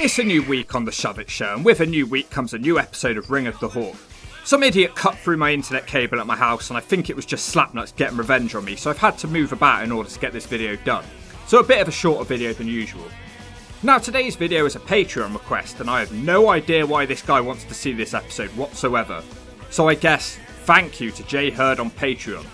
It's a new week on the Shove It show, and with a new week comes a new episode of Ring of the Hawk. Some idiot cut through my internet cable at my house, and I think it was just Slapnuts getting revenge on me, so I've had to move about in order to get this video done. So a bit of a shorter video than usual. Now today's video is a Patreon request, and I have no idea why this guy wants to see this episode whatsoever. So I guess, thank you to Jay Hurd on Patreon.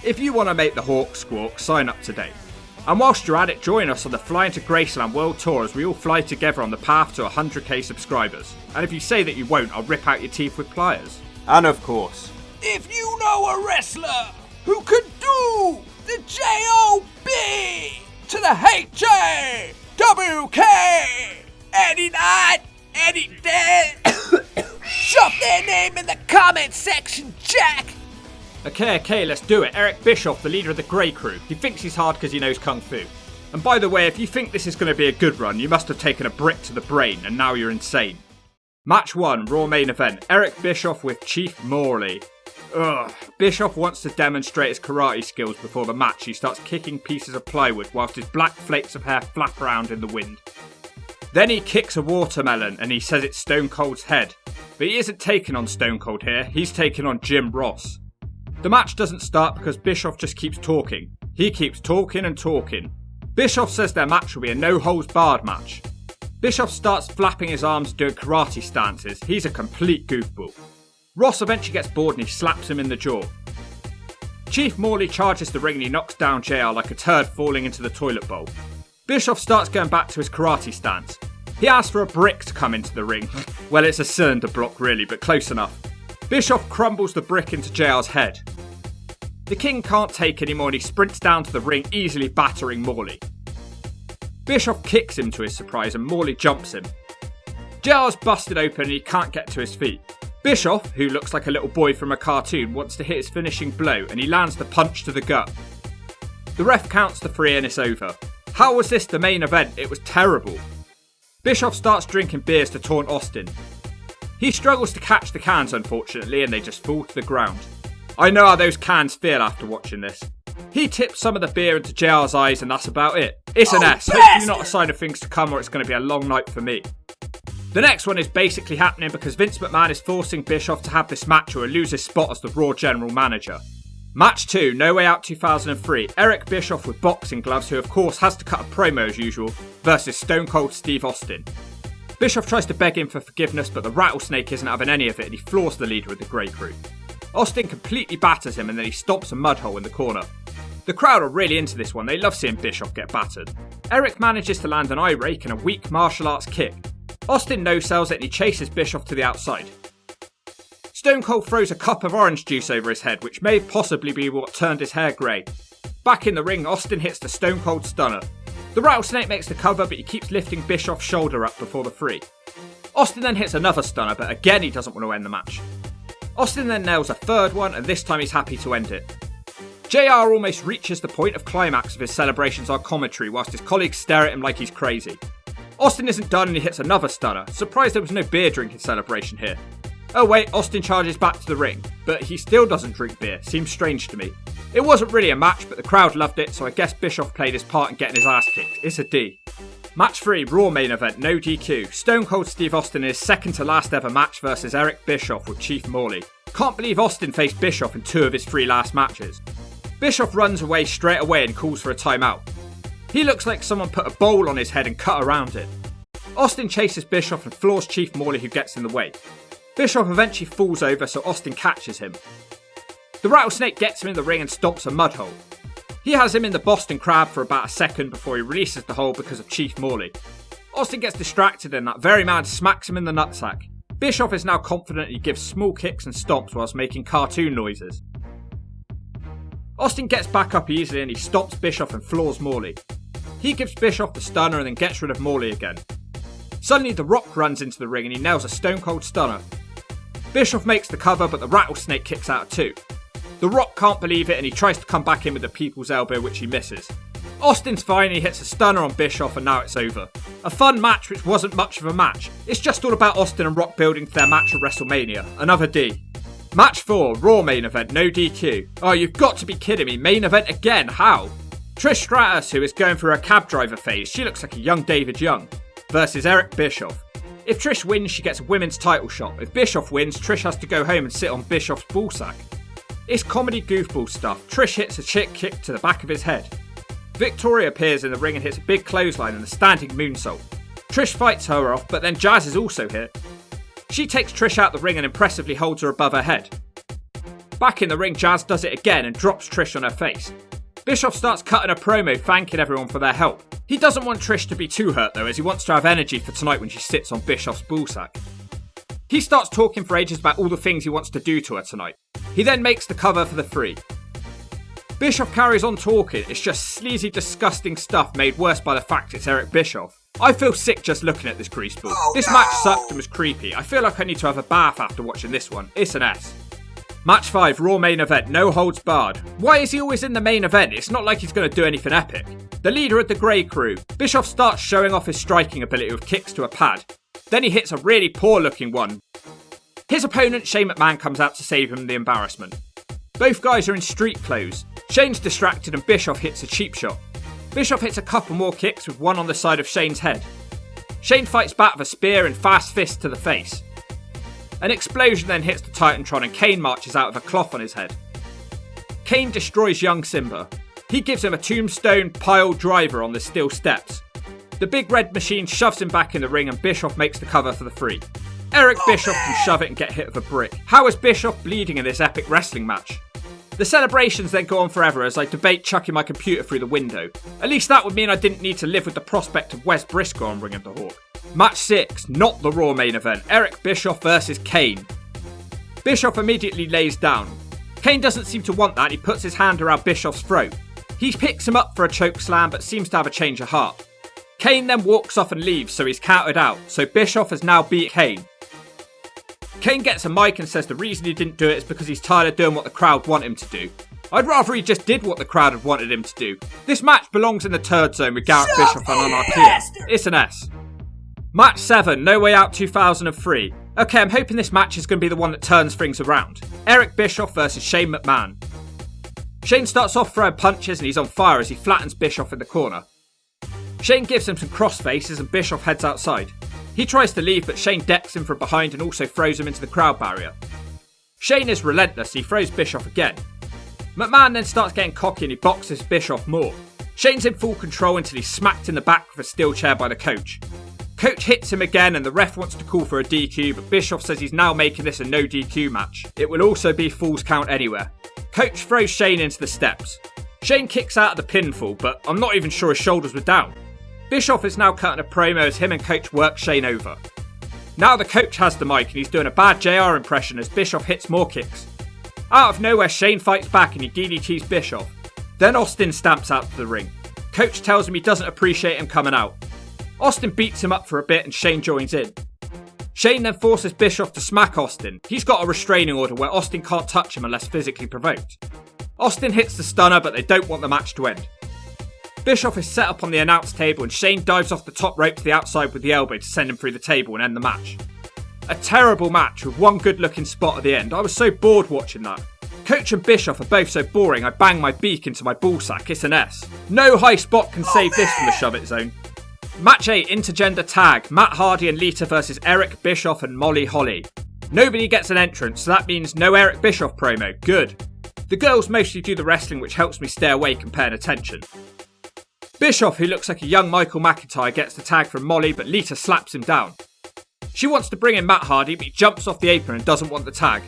If you want to make the Hawk squawk, sign up today. And whilst you're at it, join us on the Flying to Graceland World Tour as we all fly together on the path to 100k subscribers. And if you say that you won't, I'll rip out your teeth with pliers. And of course, if you know a wrestler who could do the J-O-B to the H-A-W-K any night, any day, shove their name in the comment section, Jack! Okay, let's do it. Eric Bischoff, the leader of the Grey Crew. He thinks he's hard because he knows Kung Fu. And by the way, if you think this is going to be a good run, you must have taken a brick to the brain, and now you're insane. Match 1, Raw main event. Eric Bischoff with Chief MORLEY. Ugh. Bischoff wants to demonstrate his karate skills before the match. He starts kicking pieces of plywood whilst his black flakes of hair flap around in the wind. Then he kicks a watermelon and he says it's Stone Cold's head. But he isn't taking on Stone Cold here, he's taking on Jim Ross. The match doesn't start because Bischoff just keeps talking. He keeps talking and talking. Bischoff says their match will be a no-holds-barred match. Bischoff starts flapping his arms and doing karate stances. He's a complete goofball. Ross eventually gets bored and he slaps him in the jaw. Chief MORLEY charges the ring and he knocks down JR like a turd falling into the toilet bowl. Bischoff starts going back to his karate stance. He asks for a brick to come into the ring. Well, it's a cylinder block really, but close enough. Bischoff crumbles the brick into JR's head. The King can't take anymore and he sprints down to the ring, easily battering MORLEY. Bischoff kicks him to his surprise and MORLEY jumps him. JR's busted open and he can't get to his feet. Bischoff, who looks like a little boy from a cartoon, wants to hit his finishing blow and he lands the punch to the gut. The ref counts to 3 and it's over. How was this the main event? It was terrible. Bischoff starts drinking beers to taunt Austin. He struggles to catch the cans unfortunately and they just fall to the ground. I know how those cans feel after watching this. He tips some of the beer into JR's eyes and that's about it. It's an S, hopefully not a sign of things to come or it's going to be a long night for me. The next one is basically happening because Vince McMahon is forcing Bischoff to have this match or he'll lose his spot as the Raw General Manager. Match 2, No Way Out 2003, Eric Bischoff with boxing gloves, who of course has to cut a promo as usual, versus Stone Cold Steve Austin. Bischoff tries to beg him for forgiveness, but the Rattlesnake isn't having any of it and he floors the leader of the Grey Crew. Austin completely batters him and then he stomps a mud hole in the corner. The crowd are really into this one, they love seeing Bischoff get battered. Eric manages to land an eye rake and a weak martial arts kick. Austin no-sells it and he chases Bischoff to the outside. Stone Cold throws a cup of orange juice over his head, which may possibly be what turned his hair grey. Back in the ring, Austin hits the Stone Cold Stunner. The Rattlesnake makes the cover, but he keeps lifting Bischoff's shoulder up before the 3. Austin then hits another stunner, but again he doesn't want to end the match. Austin then nails a third one, and this time he's happy to end it. JR almost reaches the point of climax of his celebrations on commentary, whilst his colleagues stare at him like he's crazy. Austin isn't done and he hits another stunner. Surprised there was no beer drinking celebration here. Oh wait, Austin charges back to the ring, but he still doesn't drink beer, seems strange to me. It wasn't really a match, but the crowd loved it, so I guess Bischoff played his part in getting his ass kicked. It's a D. Match 3, Raw main event, no DQ. Stone Cold Steve Austin in his second to last ever match versus Eric Bischoff with Chief MORLEY. Can't believe Austin faced Bischoff in 2 of his 3 last matches. Bischoff runs away straight away and calls for a timeout. He looks like someone put a bowl on his head and cut around it. Austin chases Bischoff and floors Chief MORLEY, who gets in the way. Bischoff eventually falls over, so Austin catches him. The Rattlesnake gets him in the ring and stomps a mud hole. He has him in the Boston Crab for about a second before he releases the hole because of Chief MORLEY. Austin gets distracted and that very man smacks him in the nutsack. Bischoff is now confident he gives small kicks and stomps whilst making cartoon noises. Austin gets back up easily and he stomps Bischoff and floors MORLEY. He gives Bischoff the stunner and then gets rid of MORLEY again. Suddenly the Rock runs into the ring and he nails a Stone Cold Stunner. Bischoff makes the cover, but the Rattlesnake kicks out at 2. The Rock can't believe it and he tries to come back in with the People's Elbow, which he misses. Austin's fine and he hits a stunner on Bischoff and now it's over. A fun match which wasn't much of a match. It's just all about Austin and Rock building to their match at WrestleMania. Another D. Match 4, Raw main event, no DQ. Oh, you've got to be kidding me, main event again, how? Trish Stratus, who is going through her cab driver phase, she looks like a young David Young. versus Eric Bischoff. If Trish wins, she gets a women's title shot. If Bischoff wins, Trish has to go home and sit on Bischoff's ballsack. It's comedy goofball stuff. Trish hits a chick kick to the back of his head. Victoria appears in the ring and hits a big clothesline and a standing moonsault. Trish fights her off, but then Jazz is also here. She takes Trish out the ring and impressively holds her above her head. Back in the ring, Jazz does it again and drops Trish on her face. Bischoff starts cutting a promo thanking everyone for their help. He doesn't want Trish to be too hurt though, as he wants to have energy for tonight when she sits on Bischoff's ballsack. He starts talking for ages about all the things he wants to do to her tonight. He then makes the cover for the 3. Bischoff carries on talking. It's just sleazy, disgusting stuff made worse by the fact it's Eric Bischoff. I feel sick just looking at this greaseball. This match sucked and was creepy. I feel like I need to have a bath after watching this one. It's an S. Match 5, Raw main event, no holds barred. Why is he always in the main event? It's not like he's going to do anything epic. The leader of the Grey Crew, Bischoff starts showing off his striking ability with kicks to a pad. Then he hits a really poor looking one. His opponent, Shane McMahon, comes out to save him the embarrassment. Both guys are in street clothes. Shane's distracted and Bischoff hits a cheap shot. Bischoff hits a couple more kicks with one on the side of Shane's head. Shane fights back with a spear and fast fist to the face. An explosion then hits the Titantron and Kane marches out with a cloth on his head. Kane destroys young Simba. He gives him a tombstone pile driver on the steel steps. The big red machine shoves him back in the ring and Bischoff makes the cover for the 3. Eric Bischoff can shove it and get hit with a brick. How is Bischoff bleeding in this epic wrestling match? The celebrations then go on forever as I debate chucking my computer through the window. At least that would mean I didn't need to live with the prospect of Wes Briscoe on Ring of the Hawk. Match 6, not the Raw main event, Eric Bischoff versus Kane. Bischoff immediately lays down. Kane doesn't seem to want that, he puts his hand around Bischoff's throat. He picks him up for a choke slam but seems to have a change of heart. Kane then walks off and leaves, so he's counted out, so Bischoff has now beat Kane. Kane gets a mic and says the reason he didn't do it is because he's tired of doing what the crowd want him to do. I'd rather he just did what the crowd had wanted him to do. This match belongs in the turd zone with Garrett Bischoff and Anarchia. It's an S. Match 7, No Way Out 2003. Okay, I'm hoping this match is going to be the one that turns things around. Eric Bischoff versus Shane McMahon. Shane starts off throwing punches and he's on fire as he flattens Bischoff in the corner. Shane gives him some cross faces and Bischoff heads outside. He tries to leave but Shane decks him from behind and also throws him into the crowd barrier. Shane is relentless, he throws Bischoff again. McMahon then starts getting cocky and he boxes Bischoff more. Shane's in full control until he's smacked in the back with a steel chair by the coach. Coach hits him again and the ref wants to call for a DQ, but Bischoff says he's now making this a no DQ match. It will also be Falls Count anywhere. Coach throws Shane into the steps. Shane kicks out of the pinfall, but I'm not even sure his shoulders were down. Bischoff is now cutting a promo as him and Coach work Shane over. Now the coach has the mic and he's doing a bad JR impression as Bischoff hits more kicks. Out of nowhere, Shane fights back and he DDTs Bischoff. Then Austin stamps out to the ring. Coach tells him he doesn't appreciate him coming out. Austin beats him up for a bit and Shane joins in. Shane then forces Bischoff to smack Austin. He's got a restraining order where Austin can't touch him unless physically provoked. Austin hits the stunner but they don't want the match to end. Bischoff is set up on the announce table and Shane dives off the top rope to the outside with the elbow to send him through the table and end the match. A terrible match with one good looking spot at the end. I was so bored watching that. Coach and Bischoff are both so boring I bang my beak into my ballsack. It's an S. No high spot can save this from the shove it zone. Match 8, intergender tag, Matt Hardy and Lita versus Eric Bischoff and Molly Holly. Nobody gets an entrance, so that means no Eric Bischoff promo. Good. The girls mostly do the wrestling, which helps me stay awake and paying attention. Bischoff, who looks like a young Michael McIntyre, gets the tag from Molly, but Lita slaps him down. She wants to bring in Matt Hardy, but he jumps off the apron and doesn't want the tag.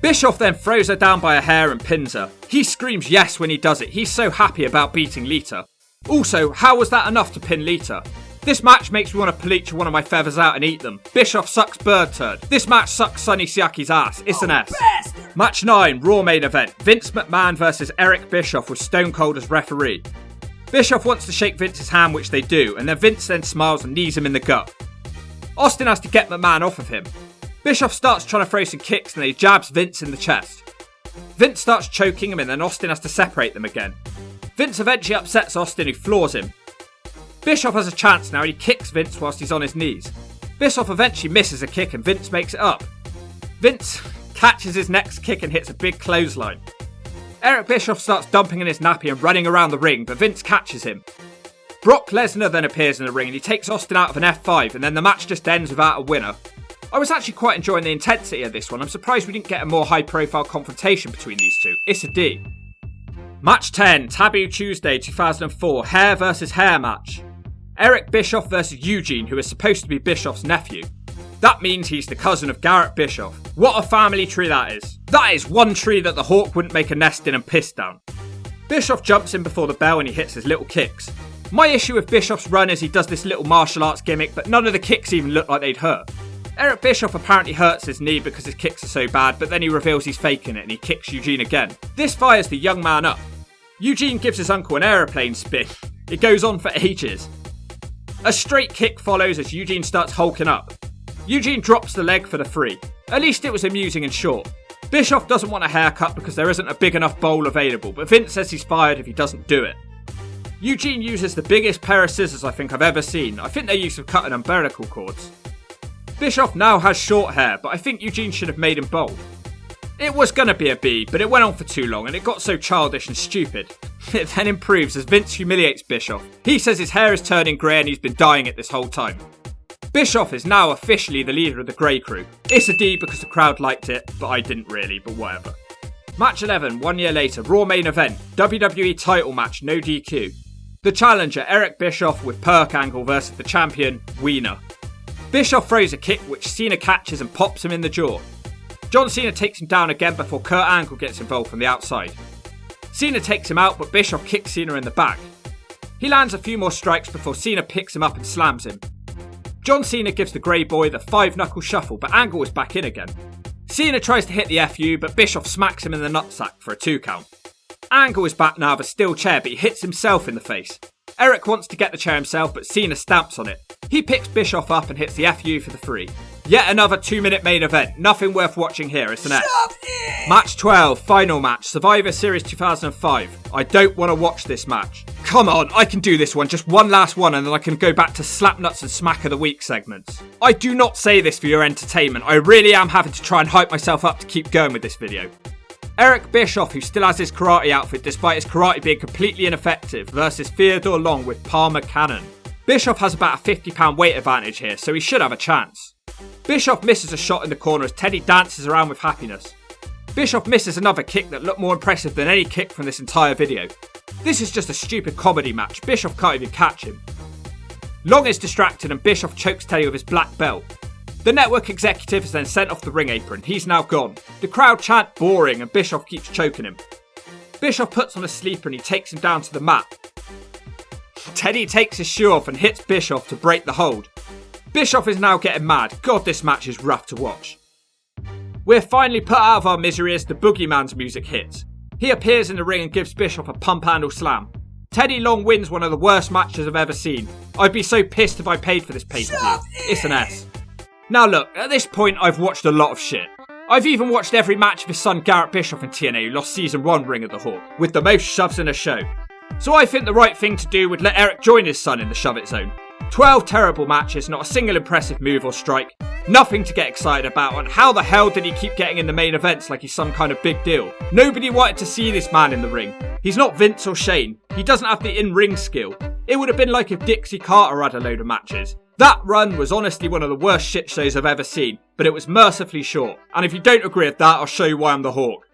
Bischoff then throws her down by her hair and pins her. He screams yes when he does it. He's so happy about beating Lita. Also, how was that enough to pin Lita? This match makes me want to bleach one of my feathers out and eat them. Bischoff sucks bird turd. This match sucks Sonny Siaki's ass. It's an S. Bastard. Match 9, Raw main event. Vince McMahon versus Eric Bischoff with Stone Cold as referee. Bischoff wants to shake Vince's hand, which they do, and then Vince then smiles and knees him in the gut. Austin has to get McMahon off of him. Bischoff starts trying to throw some kicks and he jabs Vince in the chest. Vince starts choking him and then Austin has to separate them again. Vince eventually upsets Austin, who floors him. Bischoff has a chance now and he kicks Vince whilst he's on his knees. Bischoff eventually misses a kick and Vince makes it up. Vince catches his next kick and hits a big clothesline. Eric Bischoff starts dumping in his nappy and running around the ring, but Vince catches him. Brock Lesnar then appears in the ring and he takes Austin out of an F5 and then the match just ends without a winner. I was actually quite enjoying the intensity of this one. I'm surprised we didn't get a more high profile confrontation between these two. It's a D. Match 10, Taboo Tuesday 2004, hair versus hair match. Eric Bischoff versus Eugene, who is supposed to be Bischoff's nephew. That means he's the cousin of Garrett Bischoff. What a family tree that is. That is one tree that the Hawk wouldn't make a nest in and piss down. Bischoff jumps in before the bell and he hits his little kicks. My issue with Bischoff's run is he does this little martial arts gimmick, but none of the kicks even look like they'd hurt. Eric Bischoff apparently hurts his knee because his kicks are so bad, but then he reveals he's faking it and he kicks Eugene again. This fires the young man up. Eugene gives his uncle an aeroplane spin. It goes on for ages. A straight kick follows as Eugene starts hulking up. Eugene drops the leg for the 3. At least it was amusing and short. Bischoff doesn't want a haircut because there isn't a big enough bowl available, but Vince says he's fired if he doesn't do it. Eugene uses the biggest pair of scissors I think I've ever seen. I think they're used for cutting umbilical cords. Bischoff now has short hair, but I think Eugene should have made him bald. It was going to be a B, but it went on for too long and it got so childish and stupid. It then improves as Vince humiliates Bischoff. He says his hair is turning grey and he's been dyeing it this whole time. Bischoff is now officially the leader of the Grey Crew. It's a D because the crowd liked it, but I didn't really, but whatever. Match 11, 1 year later, Raw main event, WWE title match, no DQ. The challenger, Eric Bischoff with Perk Angle versus the champion, Wiener. Bischoff throws a kick which Cena catches and pops him in the jaw. John Cena takes him down again before Kurt Angle gets involved from the outside. Cena takes him out, but Bischoff kicks Cena in the back. He lands a few more strikes before Cena picks him up and slams him. John Cena gives the Grey Boy the 5-knuckle shuffle, but Angle is back in again. Cena tries to hit the FU, but Bischoff smacks him in the nutsack for a 2 count. Angle is back now with a steel chair, but he hits himself in the face. Eric wants to get the chair himself, but Cena stamps on it. He picks Bischoff up and hits the FU for the 3. Yet another 2-minute main event. Nothing worth watching here, it's an F. Match 12, final match, Survivor Series 2005. I don't want to watch this match. Come on, I can do this one, just one last one and then I can go back to Slapnuts and Smack of the Week segments. I do not say this for your entertainment, I really am having to try and hype myself up to keep going with this video. Eric Bischoff, who still has his karate outfit despite his karate being completely ineffective, versus Theodore Long with Palmer Cannon. Bischoff has about a £50 weight advantage here, so he should have a chance. Bischoff misses a shot in the corner as Teddy dances around with happiness. Bischoff misses another kick that looked more impressive than any kick from this entire video. This is just a stupid comedy match, Bischoff can't even catch him. Long is distracted and Bischoff chokes Teddy with his black belt. The network executive is then sent off the ring apron, he's now gone. The crowd chant boring and Bischoff keeps choking him. Bischoff puts on a sleeper and he takes him down to the mat. Teddy takes his shoe off and hits Bischoff to break the hold. Bischoff is now getting mad. God, this match is rough to watch. We're finally put out of our misery as the Boogeyman's music hits. He appears in the ring and gives Bischoff a pump handle slam. Teddy Long wins one of the worst matches I've ever seen. I'd be so pissed if I paid for this pay-per-view. It's an S. Now look, at this point I've watched a lot of shit. I've even watched every match of his son Garrett Bischoff in TNA, who lost season 1 Ring of the Hawk, with the most shoves in a show. So I think the right thing to do would let Eric join his son in the Shove It Zone. 12 terrible matches, not a single impressive move or strike, nothing to get excited about, and how the hell did he keep getting in the main events like he's some kind of big deal? Nobody wanted to see this man in the ring. He's not Vince or Shane. He doesn't have the in-ring skill. It would have been like if Dixie Carter had a load of matches. That run was honestly one of the worst shit shows I've ever seen, but it was mercifully short. And if you don't agree with that, I'll show you why I'm the Hawk.